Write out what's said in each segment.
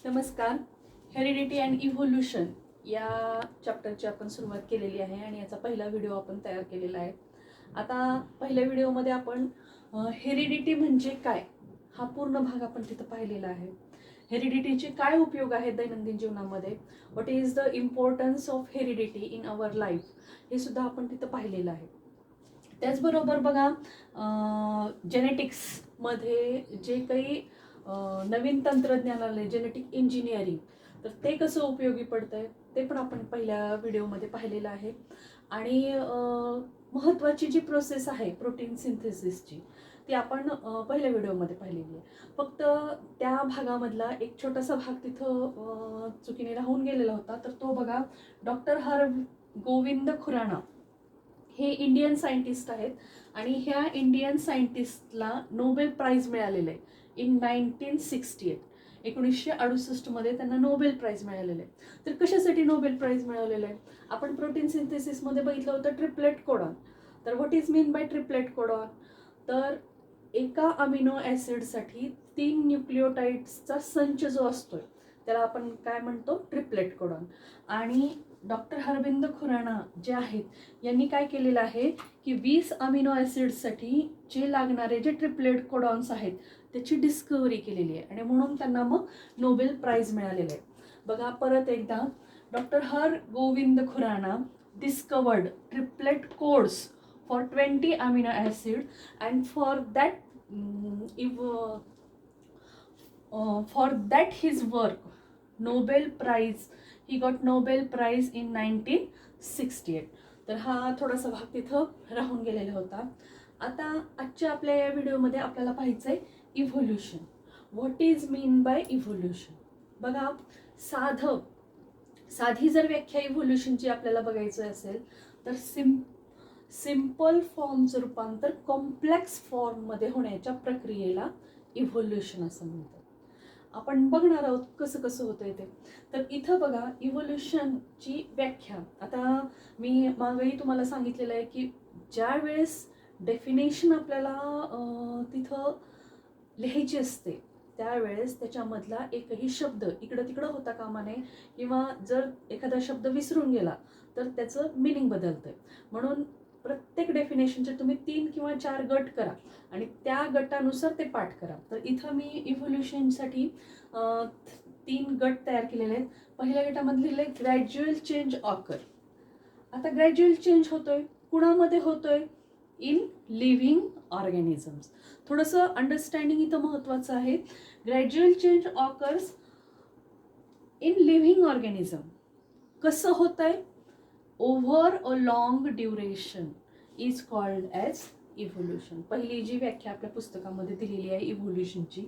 नमस्कार. Heredity and evolution या चॅप्टरची आपण सुरुवात केलेली आहे आणि याचा पहिला व्हिडिओ आपण तयार केलेला आहे. आता पहिल्या व्हिडिओमध्ये आपण हेरिडिटी म्हणजे काय हा पूर्ण भाग आपण तिथं पाहिलेला आहे. हेरिडिटीचे काय उपयोग आहेत दैनंदिन जीवनामध्ये, what is the importance of heredity in our life, हे सुद्धा आपण तिथं पाहिलेलं आहे. त्याचबरोबर बघा, जेनेटिक्समध्ये जे काही नवीन तंत्रज्ञान आले, जेनेटिक इंजिनिअरिंग, तर ते कसं उपयोगी पडतंय ते पण आपण पहिल्या व्हिडिओमध्ये पाहिलेलं आहे. आणि महत्त्वाची जी प्रोसेस आहे प्रोटीन सिंथेसिसची, ती आपण पहिल्या व्हिडिओमध्ये पाहिलेली आहे. फक्त त्या भागामधला एक छोटासा भाग तिथं चुकीने राहून गेलेला होता. तर तो बघा, डॉक्टर गोविंद खुराना हे इंडियन सायंटिस्ट आहेत आणि ह्या इंडियन सायंटिस्टला नोबेल प्राइज मिळालेलं आहे इन 1968. 1968मध्ये त्यांना नोबेल प्राइज मिळालेलं आहे. तर कशासाठी नोबेल प्राइज मिळालेलं आहे? आपण प्रोटीन सिंथेसिसमध्ये बघितलं होतं ट्रिपलेट कोडॉन. तर what is mean by triplet codon? तर एका अमिनो ॲसिडसाठी 3 न्यूक्लिओटाइड्सचा संच जो असतोय त्याला आपण काय म्हणतो? Triplet codon. आणि डॉक्टर हरविंद खुराना जे आहेत यांनी काय केलेलं आहे की 20 अमिनो ॲसिडसाठी जे लागणारे जे ट्रिपलेट कोडॉन्स आहेत त्याची डिस्कवरी केलेली आहे आणि म्हणून त्यांना मग नोबेल प्राइज मिळालेलं आहे. बघा परत एकदा, doctor Govind Khurana discovered triplet codes for 20 amino acid, and for that his work Nobel Prize, he got Nobel Prize in 1968. तर हा थोडासा भाग तिथं राहून गेलेला होता. आता आजच्या आपल्या या व्हिडिओमध्ये आपल्याला पाहायचं आहे evolution. What is mean by evolution? बघा, साधी जर व्याख्या इव्होल्युशनची आपल्याला बघायचं असेल तर सिंपल फॉर्मचं रूपांतर कॉम्प्लेक्स फॉर्ममध्ये होण्याच्या प्रक्रियेला इव्होल्युशन असं म्हणतात. आपण बघणार आहोत कसं कसं होतंय ते. तर इथं बघा, इव्होल्युशनची व्याख्या आता मी मागेही तुम्हाला सांगितलेलं आहे की ज्या वेळेस डेफिनेशन आपल्याला तिथं लिहायची असते त्यावेळेस त्याच्यामधला एकही शब्द इकडं तिकडं होता कामा नये, किंवा जर एखादा शब्द विसरून गेला तर त्याचं मिनिंग बदलतंय. म्हणून प्रत्येक डेफिनेशनचे तुम्ही 3 किंवा 4 गट करा आणि त्या गटानुसार ते पाठ करा. तर इथं मी इव्होल्युशनसाठी 3 गट तयार केलेले आहेत. पहिल्या गटामध्ये लिहिलंय ग्रॅज्युअल चेंज ऑकर. आता ग्रॅज्युअल चेंज होतोय कुणामध्ये होतोय? In living organisms. थोडंसं अंडरस्टँडिंग इथं महत्त्वाचं आहे. Gradual change occurs in living organism. कसं होतंय? Over a long duration is called as evolution. पहिली जी व्याख्या आपल्या पुस्तकामध्ये दिलेली आहे इव्होल्युशनची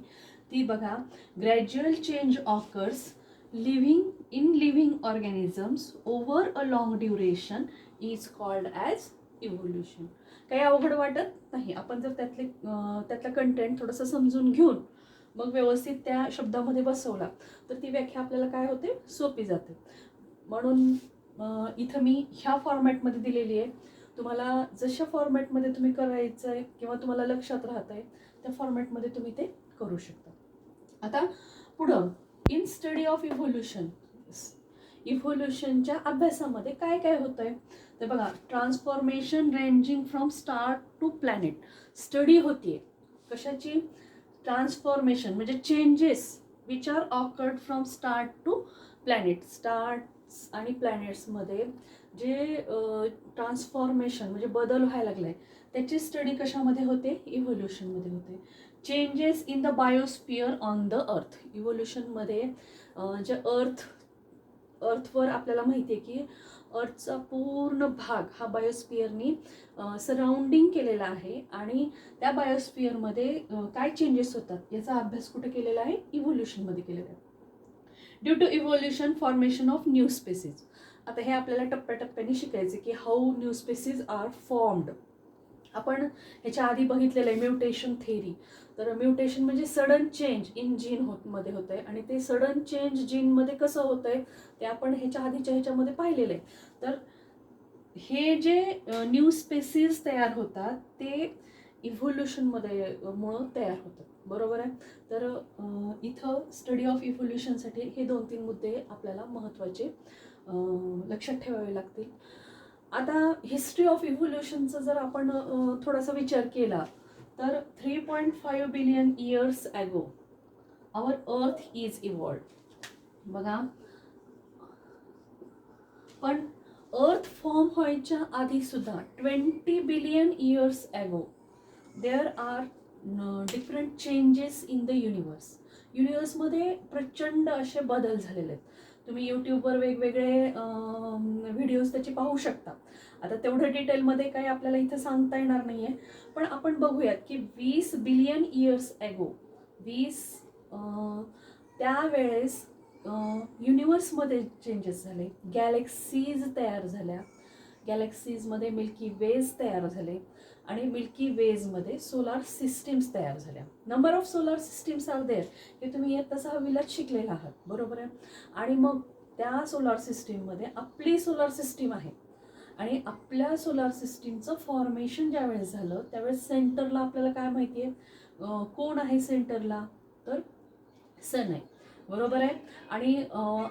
ती बघा, gradual change occurs in living organisms over a long duration is called as evolution. काही अवघड वाटत नाही. आपण जर त्यातलं कंटेंट थोडंसं समजून घेऊन मग व्यवस्थित त्या शब्दामध्ये बसवला तर ती व्याख्या आपल्याला काय होते? सोपी जाते. म्हणून इथं मी ह्या फॉर्मॅटमध्ये दिलेली आहे. तुम्हाला जशा फॉर्मॅटमध्ये तुम्ही करायचं आहे किंवा तुम्हाला लक्षात राहत आहे त्या फॉर्मॅटमध्ये तुम्ही ते करू शकता. आता पुढं, इन स्टडी ऑफ इव्होल्युशन, इव्होल्युशनच्या अभ्यासामध्ये काय काय होत आहे तर बघा, transformation ranging from star to planet study होतीये. कशाची? ट्रान्सफॉर्मेशन म्हणजे changes which are occurred from star to planet. Stars आणि प्लॅनेट्समध्ये जे ट्रान्सफॉर्मेशन म्हणजे बदल व्हायला लागलाय त्याची स्टडी कशामध्ये होते? इव्होल्युशनमध्ये होते. Changes in the biosphere on the earth. इव्होल्युशनमध्ये जे अर्थवर आपल्याला माहिती आहे की अर्थचा पूर्ण भाग हा बायोस्फिअरनी सराउंडिंग केलेला आहे आणि त्या बायोस्फिअरमध्ये काय चेंजेस होतात याचा अभ्यास कुठे केलेला आहे? इव्होल्युशनमध्ये केलेला आहे. Due to evolution formation of new species. आता हे आपल्याला टप्प्याटप्प्याने शिकायचे की how new species are formed. आपण ह्याच्या आधी बघितलेलं आहे म्युटेशन थेरी. तर म्युटेशन म्हणजे सडन चेंज इन जीन मध्ये होत आहे आणि ते सडन चेंज जीनमध्ये कसं होत आहे ते आपण ह्याच्या आधीच्या ह्याच्यामध्ये पाहिलेलं आहे. तर हे जे न्यू स्पेसीज तयार होतात ते इव्होल्युशनमध्ये मुळे तयार होतात. बरोबर आहे. तर इथं स्टडी ऑफ इव्होल्युशनसाठी हे 2-3 मुद्दे आपल्याला महत्त्वाचे लक्षात ठेवावे लागतील. आता हिस्ट्री ऑफ इव्होल्युशनचा जर आपण थोडासा विचार केला तर 3.5 billion years ago our earth is evolved. बघा, पण अर्थ फॉर्म व्हायच्या आधी सुद्धा 20 billion years ago there are different changes in the युनिवर्समध्ये प्रचंड असे बदल झालेले आहेत. तुम्ही यूट्यूबवर वेगवेगळे व्हिडिओज त्याचे पाहू शकता. आता तेवढं डिटेलमध्ये काही आपल्याला इथं सांगता येणार नाही आहे, पण आपण बघूयात की 20 बिलियन इयर्स ॲगो त्यावेळेस युनिवर्समध्ये चेंजेस झाले, गॅलेक्सीज तयार झाल्या, गॅलेक्सीजमध्ये मिल्की वेज तयार झाले आणि मिल्की वेजमध्ये सोलार सिस्टीम्स तयार झाल्या. Number of solar systems are there हे तुम्ही इयत्ता 6वीलाच शिकलेला आहात, बरोबर आहे. आणि मग त्या सोलार सिस्टीममध्ये आपली सोलार सिस्टीम आहे आणि आपल्या सोलार सिस्टीमचं फॉर्मेशन ज्यावेळेस झालं त्यावेळेस सेंटरला आपल्याला काय माहिती आहे, कोण आहे सेंटरला, तर सन आहे, बरोबर आहे. आणि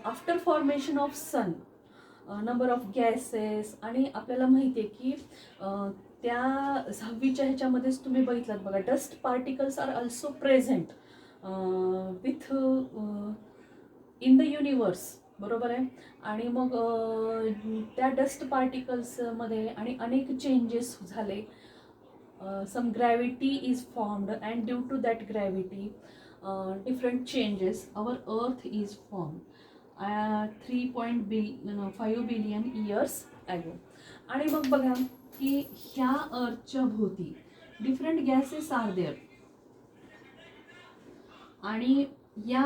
after formation of sun number of gases, आणि आपल्याला माहिती आहे की त्या 6वीच्या ह्याच्यामध्येच तुम्ही बघितलात बघा, dust particles are also present within the द युनिवर्स, बरोबर आहे. आणि मग त्या डस्ट पार्टिकल्समध्ये आणि अनेक चेंजेस झाले. Some gravity is formed and due to that gravity different changes our earth is formed 3.5 billion years ago. आणि मग बघा की ह्या अर्थच्या भोवती डिफरंट गॅसेस आर देअर आणि या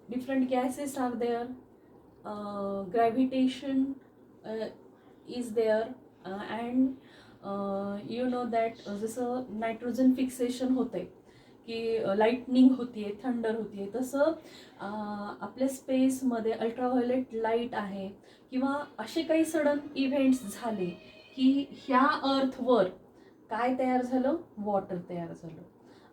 different gases are there, gravitation is there and you know that जसं nitrogen fixation होतं आहे की लाईटनिंग होती आहे, थंडर होती आहे, तसं आपल्या स्पेसमध्ये अल्ट्राव्हायोलेट लाईट आहे किंवा असे काही सडन इव्हेंट्स झाले की ह्या अर्थवर काय तयार झालं, वॉटर तयार झालं.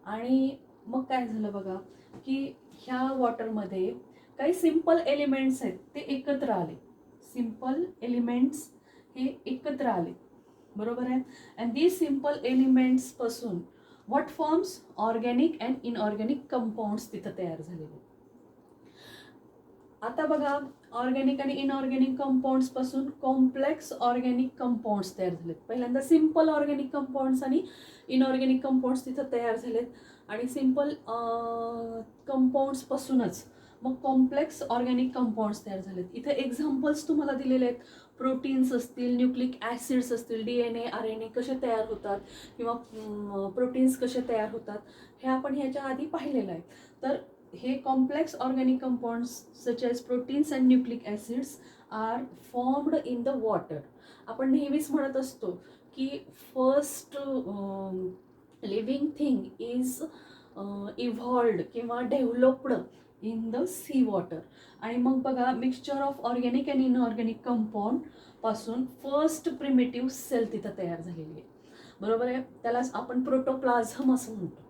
आणि मग काय झालं बघा की ह्या वॉटरमध्ये काही सिम्पल एलिमेंट्स आहेत ते एकत्र आले, सिम्पल एलिमेंट्स हे एकत्र आले, बरोबर आहे. अँड दीज सिम्पल एलिमेंट्स पासून what forms organic and inorganic compounds तिथं तयार झालेले. आता बघा, ऑर्गॅनिक आणि इनऑर्गॅनिक कंपाऊंड्स पासून कॉम्प्लेक्स ऑर्गॅनिक कंपाऊंड्स तयार झालेत. पहिल्यांदा सिम्पल ऑर्गॅनिक कंपाऊंड्स आणि इनऑर्गॅनिक कंपाऊंड्स तिथं तयार झालेत आणि सिम्पल कंपाऊंड्स पासूनच मग कॉम्प्लेक्स ऑर्गॅनिक कंपाऊंड्स तयार झालेत. इथे एक्झाम्पल्स तुम्हाला दिलेले आहेत. प्रोटीन्स असतील, न्यूक्लिक ॲसिड्स असतील, DNA RNA कसे तयार होतात किंवा प्रोटीन्स कसे तयार होतात हे आपण ह्याच्या आधी पाहिलेलं आहे. तर हे complex organic compounds such as proteins and nucleic acids are formed in the water. आपण नेहमीच म्हणत असतो की first living thing is evolved किंवा developed in the sea water. आणि मग बघा, mixture of organic and inorganic compound पासून फर्स्ट प्रिमिटिव्ह सेल तिथं तयार झालेली आहे, बरोबर आहे. त्यालाच आपण प्रोटोप्लाझम असं म्हणतो.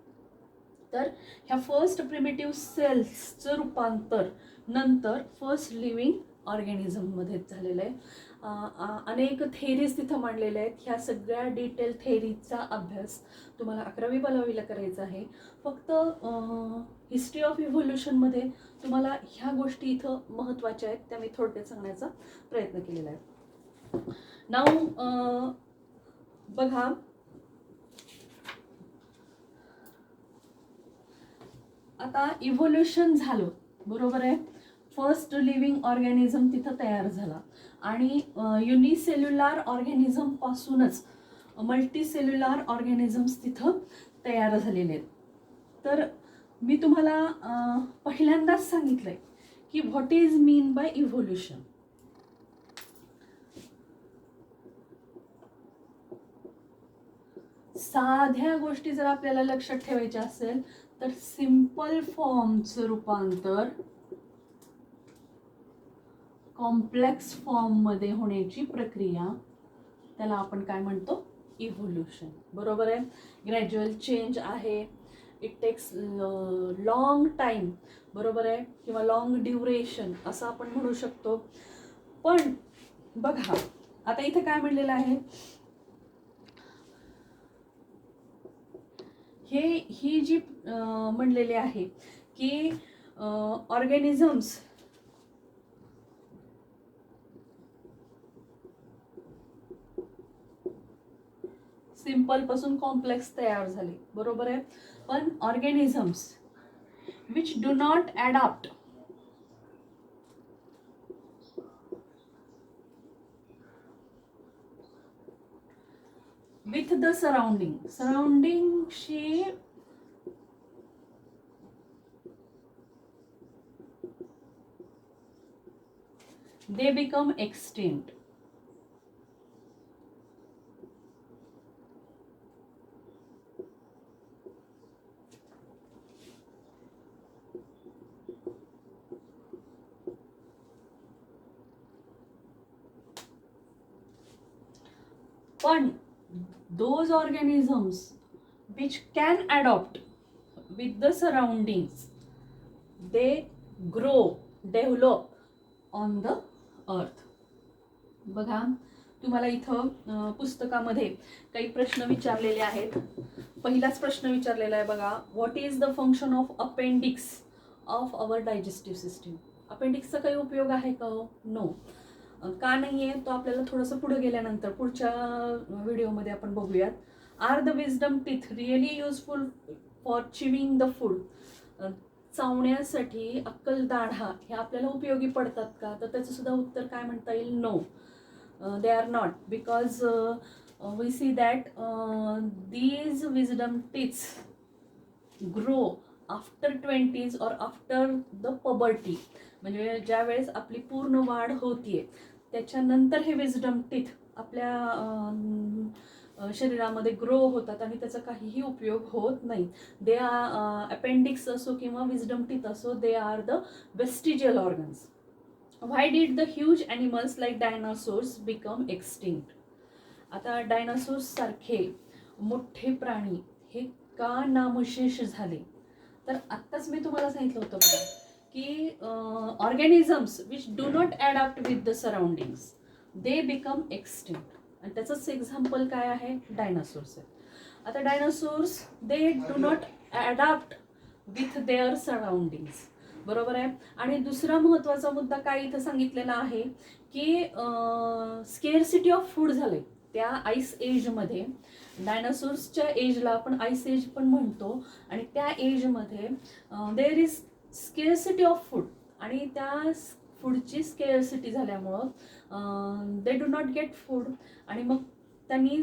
तर ह्या फर्स्ट प्रिमिटिव्ह सेल्सचं रूपांतर नंतर फर्स्ट लिव्हिंग ऑर्गॅनिझममध्ये झालेलं आहे. अनेक थेरीज तिथं मांडलेल्या आहेत. ह्या सगळ्या डिटेल थेरीचा अभ्यास तुम्हाला 11वी-12वीला करायचा आहे. फक्त हिस्ट्री ऑफ इव्होल्युशनमध्ये तुम्हाला ह्या गोष्टी इथं महत्त्वाच्या आहेत, त्या मी थोडक्यात सांगण्याचा प्रयत्न केलेला आहे. नाऊ बघा, आता इव्होल्युशन झालं, बरोबर आहे. फर्स्ट लिव्हिंग ऑर्गॅनिझम तिथं तयार झाला आणि युनिसेल्युलार ऑर्गॅनिझम पासूनच मल्टीसेल्युलार ऑर्गॅनिझम्स तिथं तयार झालेले आहेत. तर मी तुम्हाला पहिल्यांदाच सांगितलंय की what is mean by evolution. साध्या गोष्टी जर आपल्याला लक्षात ठेवायच्या असेल तर सिंपल फॉर्मचं रूपांतर कॉम्प्लेक्स फॉर्ममध्ये होण्याची प्रक्रिया, त्याला आपण काय म्हणतो, इव्होल्युशन. बरोबर आहे. ग्रॅज्युअल चेंज आहे, इट टेक्स लॉंग टाईम, बरोबर आहे, किंवा लॉंग ड्युरेशन असं आपण म्हणू शकतो. पण बघा आता इथे काय म्हणलेलं आहे, ही जी म्हणलेली आहे की ऑर्गॅनिझम्स सिंपल पासून कॉम्प्लेक्स तयार झाले, बरोबर आहे. पण organisms which do not adapt with the surroundingशी they become extinct. पण those organisms which can adapt with the surroundings, they grow, develop on the earth. बघा तुम्हाला इथं पुस्तकामध्ये काही प्रश्न विचारलेले आहेत. पहिलाच प्रश्न विचारलेला आहे बघा, what is the function of appendix of our digestive system. अपेंडिक्सचा काही उपयोग आहे का? नो. का नाही आहे तो आपल्याला थोडंसं पुढे गेल्यानंतर पुढच्या व्हिडिओमध्ये आपण बघूयात. Are the wisdom teeth really useful for chewing the food. चावण्यासाठी अक्कल दाढा हे आपल्याला उपयोगी पडतात का? तर त्याचं सुद्धा उत्तर काय म्हणता येईल? No, they are not, because we see that these wisdom teeths grow after 20s और आफ्टर द पबर्टी. म्हणजे ज्या वेळेस आपली पूर्ण वाढ होतीये त्याच्यानंतर हे विजडम टीथ आपल्या शरीरामध्ये ग्रो होतात आणि त्याचा काहीही उपयोग होत नाही. दे आर अपेंडिक्स असो किंवा विजडम टीथ असो, they are the vestigial organs. Why did the huge animals like dinosaurs become extinct. आता डायनासोर्स सारखे मोठे प्राणी हे का नामशेष झाले? तर आत्ताच मी तुम्हाला सांगितलं होतं बघा की organisms which do not adapt with the surroundings they become extinct. आणि त्याचंच एक्झाम्पल काय आहे? डायनासोर्स आहे. आता dinosaurs they do not adapt with their surroundings, बरोबर आहे. आणि दुसरा महत्त्वाचा मुद्दा काय इथं सांगितलेला आहे की स्केअरसिटी ऑफ फूड झाले त्या आईस एजमध्ये. डायनासोर्सच्या एजला आपण आईस एज पण म्हणतो आणि त्या एजमध्ये देअर इज स्केअरसिटी ऑफ फूड आणि त्या फूडची स्केअरसिटी झाल्यामुळं they do not get food. आणि मग त्यांनी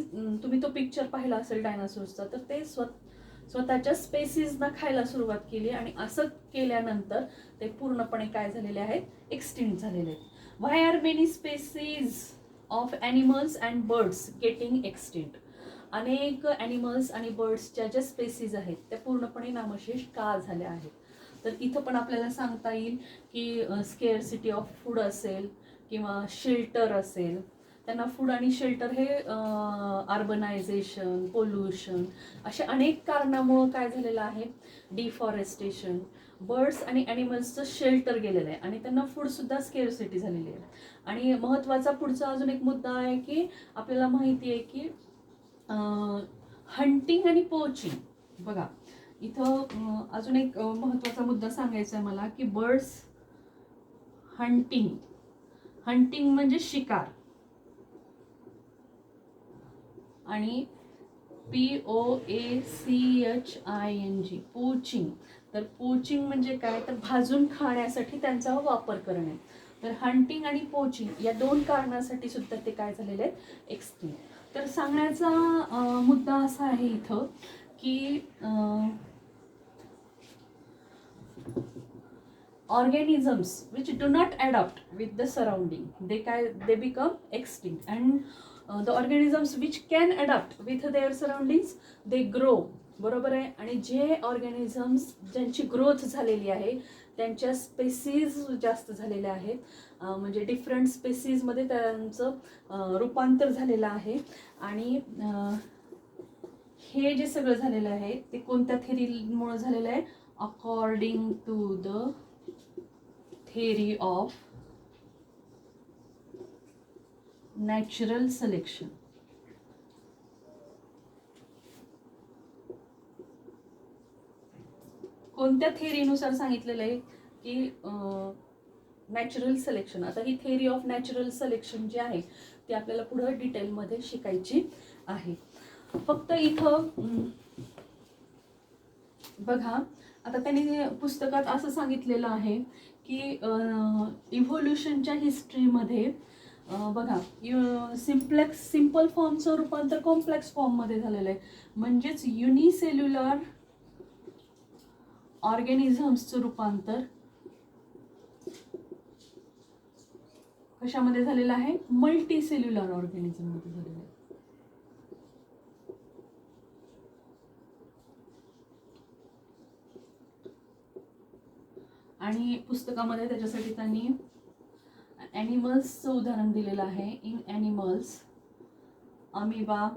तुम्ही तो पिक्चर पाहिला असेल डायनासोर्सचा, तर ते स्वतःच्या स्पेसीजना खायला सुरुवात केली आणि असं केल्यानंतर ते पूर्णपणे काय झालेले आहेत? एक्सटिंक्ट झालेले आहेत. Why are many species of animals and birds getting extinct. अनेक ॲनिमल्स आणि बर्ड्सच्या ज्या स्पेसीज आहेत त्या पूर्णपणे नामशेष का झाल्या आहेत? तर इथं पण आपल्याला सांगता येईल की स्केअरसिटी ऑफ फूड असेल किंवा शेल्टर असेल. त्यांना फूड आणि शेल्टर हे अर्बनायझेशन, पोल्युशन अशा अनेक कारणामुळं काय झालेलं आहे? डिफॉरेस्टेशन. बर्ड्स आणि ॲनिमल्सचं शेल्टर गेलेलं आहे आणि त्यांना फूडसुद्धा स्केअरसिटी झालेली आहे. आणि महत्त्वाचा पुढचा अजून एक मुद्दा आहे की आपल्याला माहिती आहे की हंटिंग आणि पोचिंग. बघा इथं अजून एक महत्त्वाचा मुद्दा सांगायचा आहे मला की बर्ड्स हंटिंग म्हणजे शिकार आणि POACHING पोचिंग. तर पोचिंग म्हणजे काय? तर भाजून खाण्यासाठी त्यांचा वापर करणे. तर हंटिंग आणि पोचिंग या दोन कारणासाठी सुद्धा ते काय झालेले आहेत? एक्सटिंक्ट. तर सांगण्याचा मुद्दा असा आहे इथं की organisms which do not adapt with the surrounding they become extinct, and the organisms which can adapt with their surroundings they grow बरोबर आहे. आणि जे ऑर्गॅनिझम्स ज्यांची ग्रोथ झालेली आहे त्यांच्या स्पेसीज जास्त झालेल्या आहेत, म्हणजे डिफरंट स्पेसीजमध्ये त्यांचं रूपांतर झालेलं आहे. आणि हे जे सगळं झालेलं आहे ते कोणत्या थेरीमुळे झालेलं आहे? According to the theory of natural selection. कोणत्या थेरीनुसार सांगितलेलं आहे की नॅचरल सिलेक्शन. आता ही थेरी ऑफ नॅचरल सिलेक्शन जी आहे ती आपल्याला पुढं डिटेलमध्ये शिकायची आहे. फक्त इथं बघा, आता त्यांनी पुस्तकात असं सांगितलेलं आहे की इव्होल्युशनच्या हिस्ट्रीमध्ये बघा सिम्पल फॉर्मचं रूपांतर कॉम्प्लेक्स फॉर्ममध्ये झालेलं आहे. म्हणजेच युनिसेल्युलर ऑर्गॅनिझम्सचं रूपांतर कशामध्ये झालेलं आहे? मल्टीसेल्युलर ऑर्गॅनिझम मध्ये झालेलं आहे. आणि पुस्तकामध्ये त्याच्यासाठी त्यांनी ॲनिमल्सचं उदाहरण दिलेलं आहे. इन ॲनिमल्स अमिबा,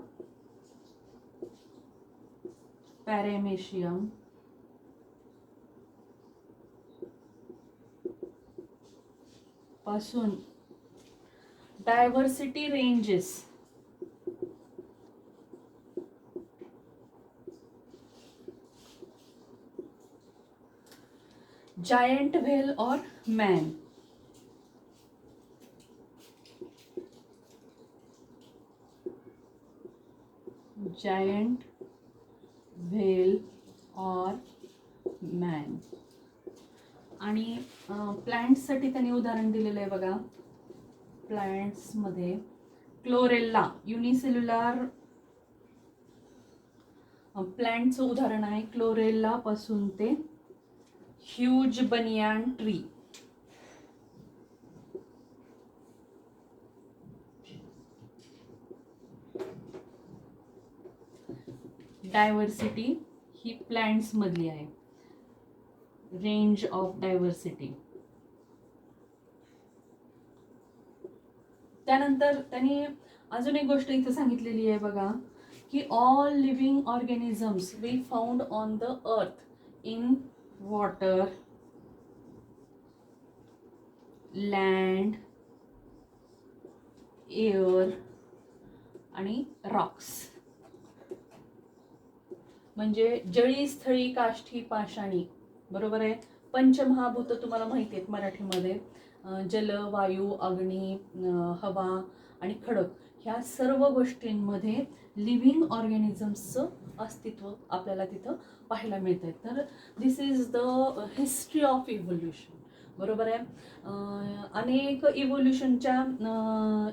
पॅरेमेशियम, पासून डायव्हर्सिटी रेंजेस जायंट व्हेल और मॅन. जायंट व्हेल और मॅन. आणि प्लांट्ससाठी त्यांनी उदाहरण दिलेलं आहे बघा. प्लांट्समध्ये क्लोरेल्ला युनिसेल्युलर प्लांटचं उदाहरण आहे. क्लोरेल्ला पासून ते ह्यूज बनियान ट्री. डायव्हर्सिटी ही प्लांट्स मधली आहे. Range of diversity. त्यानंतर त्यांनी अजून एक गोष्ट इथं सांगितलेली आहे बघा की all living organisms we found on the earth in water, land, air आणि रॉक्स. म्हणजे जळी, स्थळी, काष्ठी, पाषाणी. बरोबर आहे. पंचमहाभूत तुम्हाला माहिती आहेत मराठीमध्ये. जल, वायू, अग्नी, हवा आणि खडक. ह्या सर्व गोष्टींमध्ये लिव्हिंग ऑर्गॅनिझम्सचं अस्तित्व आपल्याला तिथं पाहायला मिळतंय. तर this is the history of evolution. बरोबर आहे. अनेक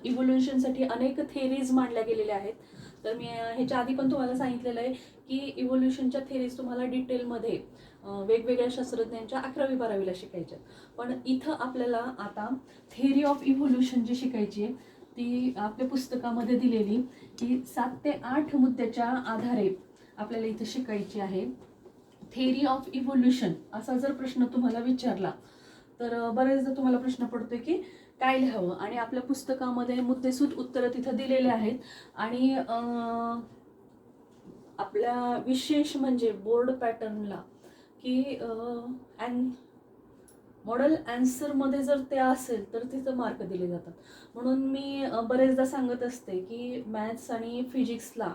इव्होल्युशनसाठी अनेक थेरीज मांडल्या गेलेल्या आहेत. तर मी ह्याच्या आधी पण तुम्हाला सांगितलेलं आहे की इव्होल्युशनच्या थेरीज तुम्हाला डिटेलमध्ये वेगवेगळ्या शास्त्रज्ञांच्या 11वी-12वीला शिकायच्या. पण इथं आपल्याला आता थेरी ऑफ इव्होल्युशन जी शिकायची आहे ती आपल्या पुस्तकामध्ये दिलेली की 7 ते 8 मुद्द्याच्या आधारे आपल्याला इथं शिकायची आहे. थेरी ऑफ इव्होल्युशन असा जर प्रश्न तुम्हाला विचारला तर बरेचदा तुम्हाला प्रश्न पडतोय की काय लिहावं. आणि आपल्या पुस्तकामध्ये मुद्देसूद उत्तरं तिथं दिलेले आहेत. आणि आपल्या विशेष म्हणजे बोर्ड पॅटर्नला की मॉडेल ॲन्सरमध्ये जर ते असेल तर तिथं मार्क दिले जातात. म्हणून मी बरेचदा सांगत असते की मॅथ्स आणि फिजिक्सला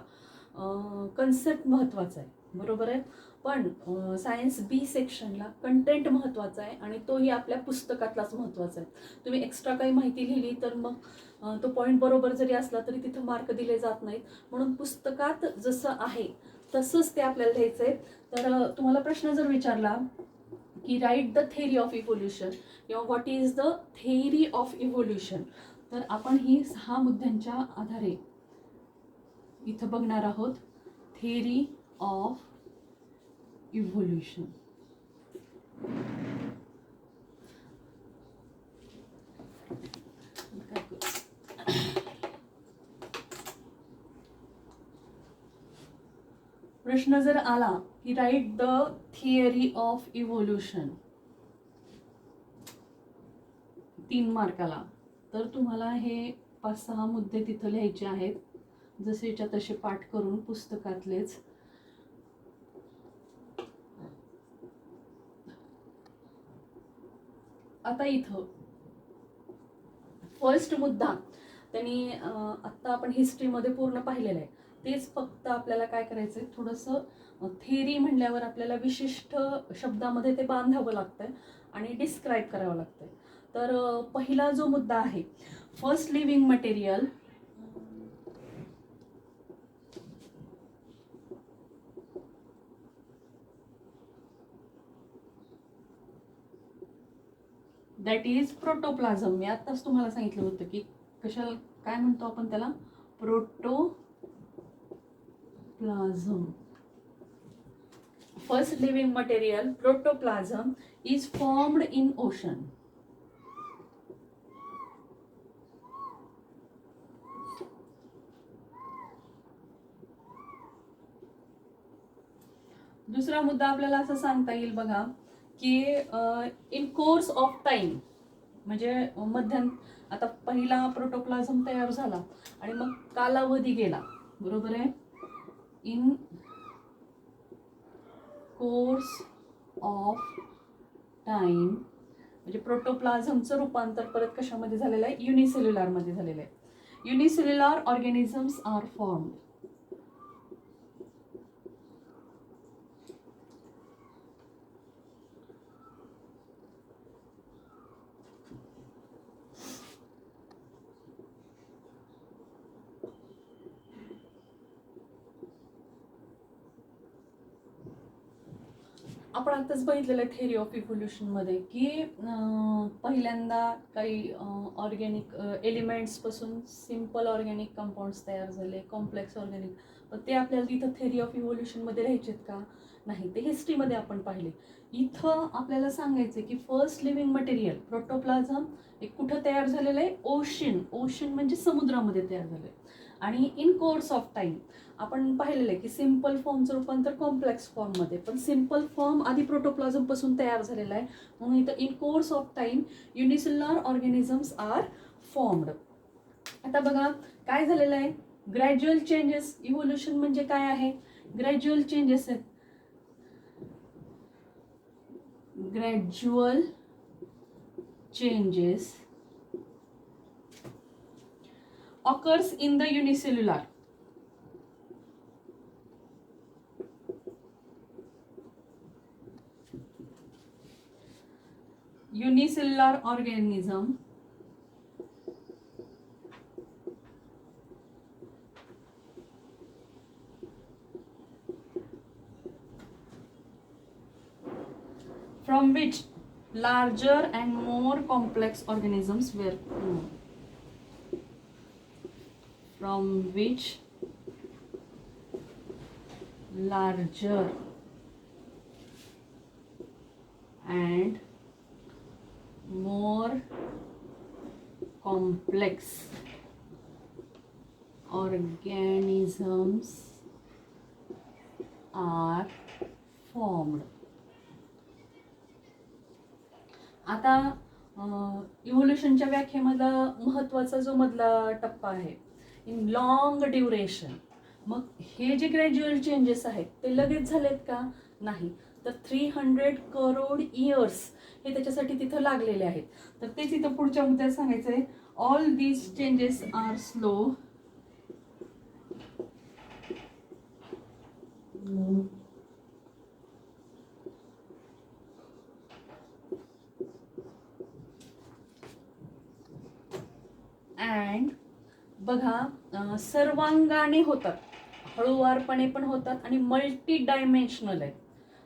कन्सेप्ट महत्त्वाचा आहे. बरोबर आहे. पण सायन्स बी सेक्शनला कंटेंट महत्त्वाचा आहे आणि तोही आपल्या पुस्तकातलाच महत्त्वाचा आहे. तुम्ही एक्स्ट्रा काही माहिती लिहिली तर मग तो पॉईंट बरोबर जरी असला तरी तिथं मार्क दिले जात नाहीत. म्हणून पुस्तकात जसं आहे तसंच ते आपल्याला लिहायचं आहे. तर तुम्हाला प्रश्न जर विचारला की write the theory of evolution किंवा what is the theory of evolution, तर आपण ही 6 मुद्द्यांच्या आधारे इथं बघणार आहोत. Theory of evolution. प्रश्न जर आला की write the theory of evolution 3 मार्काला, तर तुम्हाला हे 5-6 मुद्दे तिथं लिहायचे आहेत, जसेच्या तसे पाठ करून पुस्तकातलेच. आता इथं फर्स्ट मुद्दा त्यांनी आत्ता आपण हिस्ट्रीमध्ये पूर्ण पाहिलेलं आहे, तेच फक्त आपल्याला काय करायचं आहे, थोडंसं थिअरी म्हणल्यावर आपल्याला विशिष्ट शब्दामध्ये ते बांधावं लागतंय आणि डिस्क्राईब करावं लागतंय. तर पहिला जो मुद्दा आहे, first living material that is protoplasm. मी आत्ताच तुम्हाला सांगितलं होतं की कशाला काय म्हणतो आपण त्याला, protoplasm. First living material protoplasm is formed in ocean. दुसरा मुद्दा आपल्याला असं सांगता येईल बघा की इन कोर्स ऑफ टाइम, म्हणजे आता पहिला प्रोटोप्लाझम तयार झाला आणि मग कालावधी गेला, बरोबर आहे. इन कोर्स ऑफ टाइम म्हणजे प्रोटोप्लाझमचं रूपांतर परत कशामध्ये झालेलं आहे, युनिसेल्युलर मध्ये झालेलं आहे. Unicellular organisms are formed. आपण आताच बघितलेलं आहे थिअरी ऑफ इव्होल्युशनमध्ये की पहिल्यांदा काही ऑर्गॅनिक एलिमेंट्सपासून सिम्पल ऑर्गॅनिक कंपाऊंड्स तयार झाले, कॉम्प्लेक्स ऑर्गॅनिक, पण ते आपल्याला इथं थिअरी ऑफ इव्होल्युशनमध्ये लिहायचे आहेत का, नाही, ते हिस्ट्रीमध्ये आपण पाहिले. इथं आपल्याला सांगायचं की फर्स्ट लिव्हिंग मटेरियल प्रोटोप्लाझम हे कुठं तयार झालेलं आहे, ओशन म्हणजे समुद्रामध्ये तयार झालं आहे. आणि इन कोर्स ऑफ टाइम आपण पाहिलेलं आहे की सिम्पल फॉर्मचं रूपांतर कॉम्प्लेक्स फॉर्ममध्ये, पण सिम्पल फॉर्म आधी प्रोटोप्लाझम पासून तयार झालेला आहे, म्हणून इथं in course of time unicellular organisms are formed. आता बघा काय झालेलं आहे, ग्रॅज्युअल चेंजेस. इव्होल्युशन म्हणजे काय आहे, ग्रॅज्युअल चेंजेस आहेत. Gradual changes occurs in the unicellular. Unicellular organism from which larger and more complex organisms were formed. From which larger and more complex organisms are formed. आता इव्होल्युशनच्या व्याख्येमधला महत्त्वाचा जो मधला टप्पा आहे, इन लॉंग ड्युरेशन. मग हे जे ग्रॅज्युअल चेंजेस आहेत ते लगेच झालेत का, नाही, तर 300 करोड इयर्स हे त्याच्यासाठी तिथं लागलेले आहेत. तर तेच इथं पुढच्या मुद्द्यात सांगायचं आहे, all these changes are slow and बघा सर्वांगाने होतात, हळूवारपणे पण होतात आणि मल्टी डायमेन्शनल आहेत,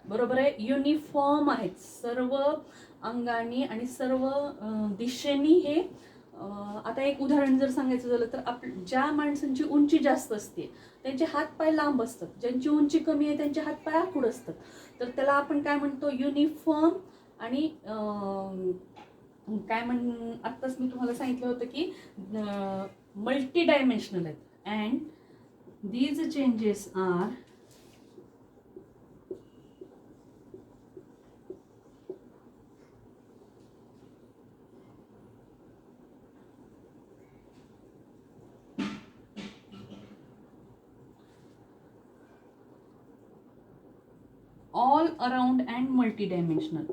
बरोबर आहे. युनिफॉर्म आहेत सर्व अंगाने आणि सर्व दिशेने. हे आता एक उदाहरण जर सांगायचं झालं तर ज्या माणसांची उंची जास्त असते त्यांचे हातपाय लांब असतात, ज्यांची उंची कमी आहे त्यांचे हातपाय आखूड असतात. तर त्याला आपण काय म्हणतो, युनिफॉर्म आणि आत्ताच मी तुम्हाला सांगितलं होतं की मल्टी डायमेन्शनल आहेत. And these changes are all around and multidimensional.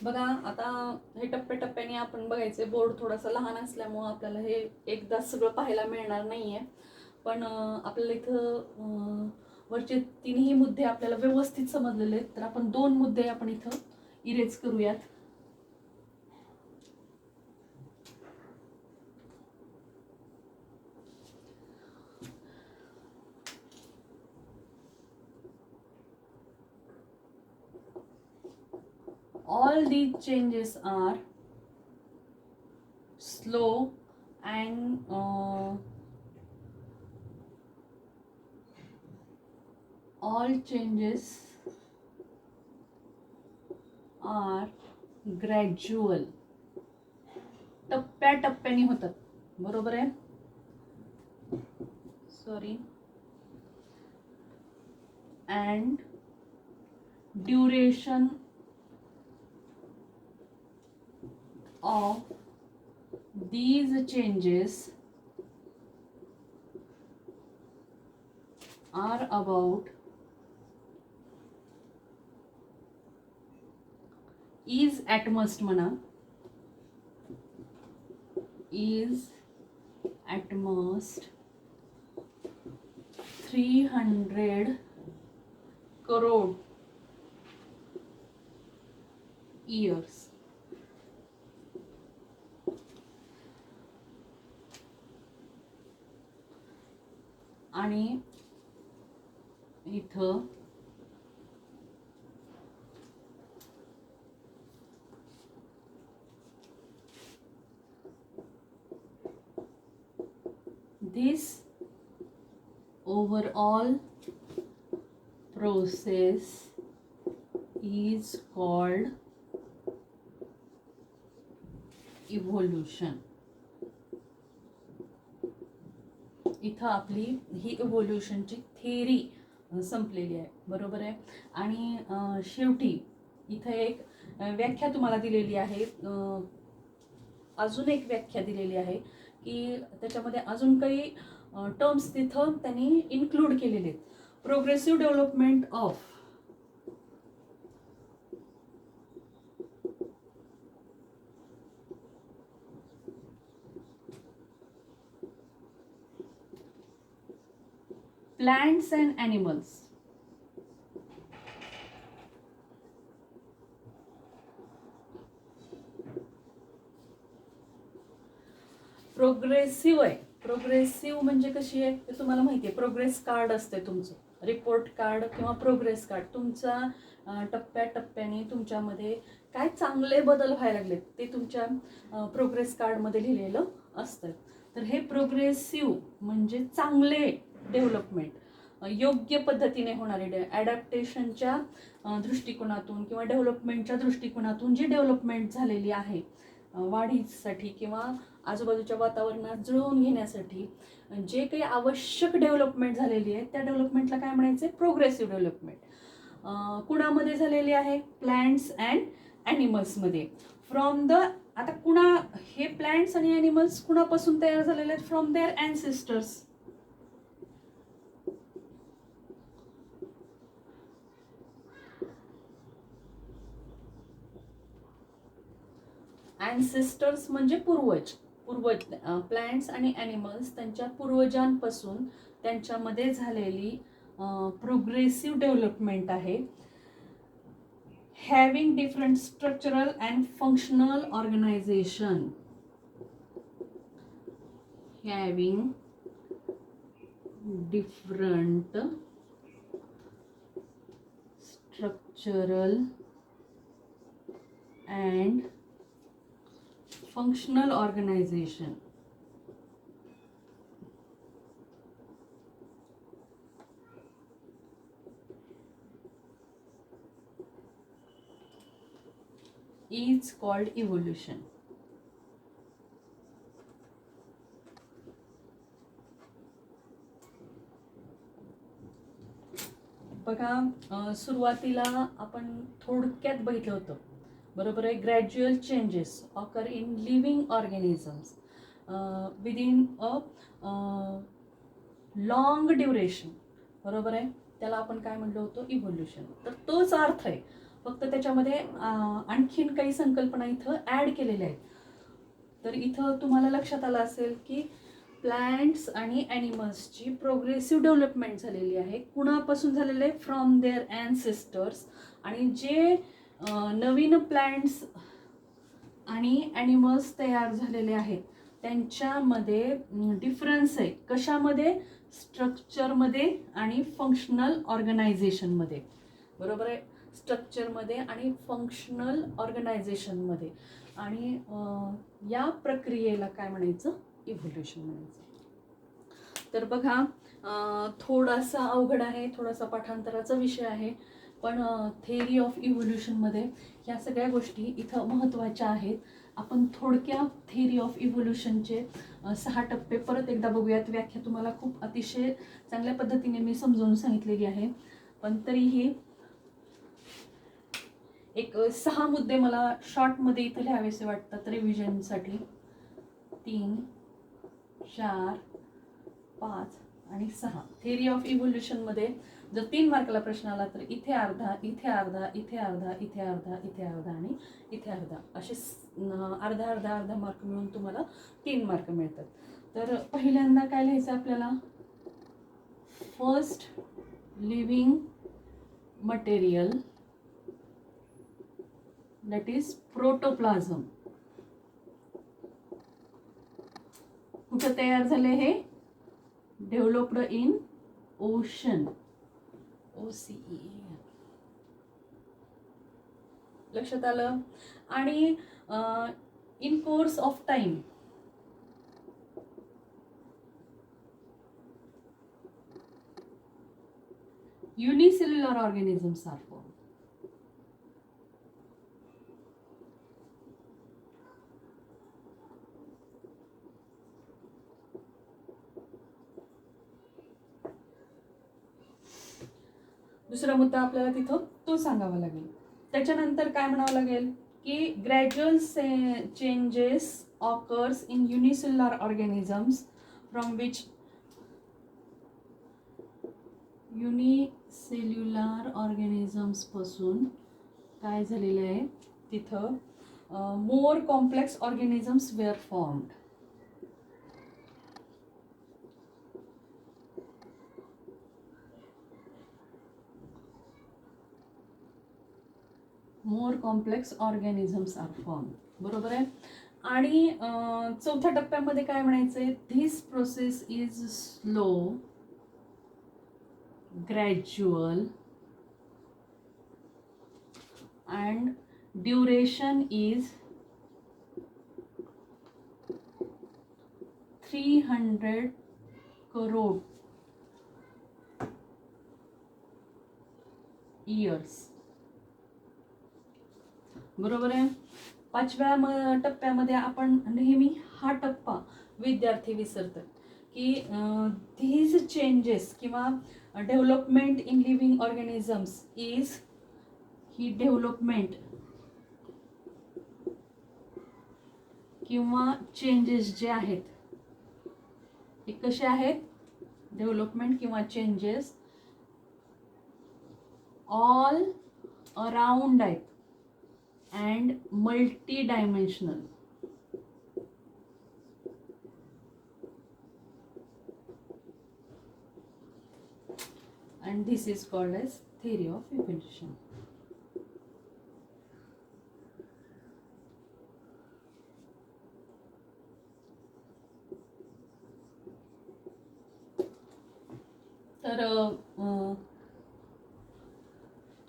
बघा आता हे टप्प्याटप्प्याने आपण बघायचे. बोर्ड थोडासा लहान असल्यामुळं आपल्याला हे एकदा सगळं पाहायला मिळणार नाहीये, पण आपल्याला इथं वरचे तिन्ही मुद्दे आपल्याला व्यवस्थित समजलेले आहेत. तर आपण 2 मुद्दे आपण इथं इरेज करूयात. All these changes are slow and all changes are gradual. टप्प्याटप्प्याने होतात. बरोबर आहे. Sorry. and duration of these changes are about is at most म्हणा, is at most 300 crore years. आणि इथं this overall process is called evolution. इथं आपली ही इव्होल्युशनची theory संपलेली आहे. बरोबर आहे. आणि शेवटी इथं एक व्याख्या तुम्हाला दिलेली आहे. अजून एक व्याख्या दिलेली आहे की त्याच्यामध्ये अजून काही टर्म्स तिथं त्यांनी इन्क्लूड केलेले आहेत. Progressive development of plants and animals. Progressive आहे. प्रोग्रेसिव्ह म्हणजे कशी आहे ते तुम्हाला माहिती आहे. प्रोग्रेस कार्ड असते तुमचं, रिपोर्ट कार्ड किंवा प्रोग्रेस कार्ड. तुमचा टप्प्याटप्प्याने तुमच्यामध्ये काय चांगले बदल व्हायला लागलेत ते तुमच्या प्रोग्रेस कार्डमध्ये लिहिलेलं असतं. तर हे प्रोग्रेसिव्ह म्हणजे चांगले डेव्हलपमेंट, योग्य पद्धतीने होणारे ॲडॅप्टेशनच्या दृष्टिकोनातून किंवा डेव्हलपमेंटच्या दृष्टिकोनातून जी डेव्हलपमेंट झालेली आहे वाढीसाठी किंवा आजूबाजूच्या वातावरणात जुळवून घेण्यासाठी जे काही आवश्यक डेव्हलपमेंट झालेली आहे त्या डेव्हलपमेंटला काय म्हणायचं? Progressive development. कुणामध्ये झालेली आहे? प्लांट्स अँड ॲनिमल्समध्ये. फ्रॉम द आता कुणा हे प्लांट्स आणि ॲनिमल्स कुणापासून तयार झालेले आहेत? From there ancestors. अँसेस्टर्स म्हणजे पूर्वज. प्लांट्स आणि ॲनिमल्स त्यांच्या पूर्वजांपासून त्यांच्यामध्ये झालेली प्रोग्रेसिव्ह डेव्हलपमेंट आहे. Having different structural and functional organization. Having different structural and functional organization. Is called evolution. बघा, सुरुवातीला आपण थोडक्यात बघितलं होतं, बरोबर आहे. Gradual changes occur in living organisms within a long duration, बरोबर आहे. त्याला आपण काय म्हणलो होतो, इव्होल्युशन. तर तोच अर्थ आहे, फक्त त्याच्यामध्ये आणखीन काही संकल्पना इथं ॲड केलेल्या आहेत. तर इथं तुम्हाला लक्षात आलं असेल की प्लांट्स आणि ॲनिमल्सची प्रोग्रेसिव्ह डेव्हलपमेंट झालेली आहे. कुणापासून झालेलं आहे, फ्रॉम देअर ॲन्सेस्टर्स. आणि जे नवीन प्लांट्स आणि ॲनिमल्स तयार झालेले आहेत त्यांच्यामध्ये डिफरन्स आहे. कशामध्ये, स्ट्रक्चरमध्ये आणि फंक्शनल ऑर्गनायझेशनमध्ये, बरोबर आहे. स्ट्रक्चरमध्ये आणि फंक्शनल ऑर्गनायझेशनमध्ये. आणि या प्रक्रियेला काय म्हणायचं, इव्होल्युशन म्हणायचं. तर बघा, थोडासा अवघड आहे, थोडासा पाठांतराचा विषय आहे, पण थेअरी ऑफ इव्होल्युशनमध्ये ह्या सगळ्या गोष्टी इथं महत्त्वाच्या आहेत. आपण थोडक्या थेअरी ऑफ इव्होल्युशनचे 6 टप्पे परत एकदा बघूयात. व्याख्या तुम्हाला खूप अतिशय चांगल्या पद्धतीने मी समजावून सांगितलेली आहे, पण तरीही एक 6 मुद्दे मला शॉर्टमध्ये इथं लिहावेसे वाटतात रिव्हिजनसाठी. 3, 4, 5 आणि 6. थेअरी ऑफ इव्होल्युशनमध्ये जर 3 मार्काला प्रश्न आला तर इथे अर्धा, इथे अर्धा, इथे अर्धा, इथे अर्धा, इथे अर्धा आणि इथे अर्धा, असे अर्धा अर्धा अर्धा मार्क मिळून तुम्हाला 3 मार्क मिळतात. तर पहिल्यांदा काय लिहायचं आपल्याला, first living material that is protoplasm. कुठं तयार झाले हे, डेव्हलप्ड इन ओशन, OCEAN. लक्षात आलं. आणि in course of time unicellular organisms are form. दुसरा मुद्दा आपल्याला तिथं तो सांगावा लागेल. त्याच्यानंतर काय म्हणावं लागेल की gradual changes occurs in unicellular organisms from which unicellular organisms पासून काय झालेलं आहे तिथं, more complex organisms were formed. More complex organisms are form, बरोबर आहे. आणि चौथ्या टप्प्यामध्ये काय म्हणायचंय, this process is slow, gradual and duration is 300 crore years, बरोबर आहे. 5व्या टप्प्यामध्ये आपण नेहमी हा टप्पा विद्यार्थी विसरतात की धीज चेंजेस किंवा development in living organisms is, he development किंवा चेंजेस जे आहेत हे कसे आहेत, डेव्हलपमेंट किंवा चेंजेस ऑल अराउंड आहेत and multi-dimensional. And this is called as theory of evolution. तर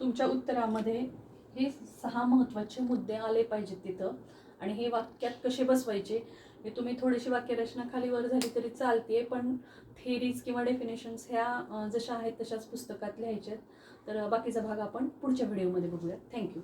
तुमच्या उत्तरामध्ये हे 6 महत्त्वाचे मुद्दे आले पाहिजेत तिथं. आणि हे वाक्यात कसे बसवायचे हे तुम्ही थोडीशी वाक्यरचना खालीवर झाली तरी चालते, पण थेरीज किंवा डेफिनेशन्स ह्या जशा आहेत तशाच पुस्तकात लिहायच्यात. तर बाकीचा भाग आपण पुढच्या व्हिडिओमध्ये बघूया. थँक्यू.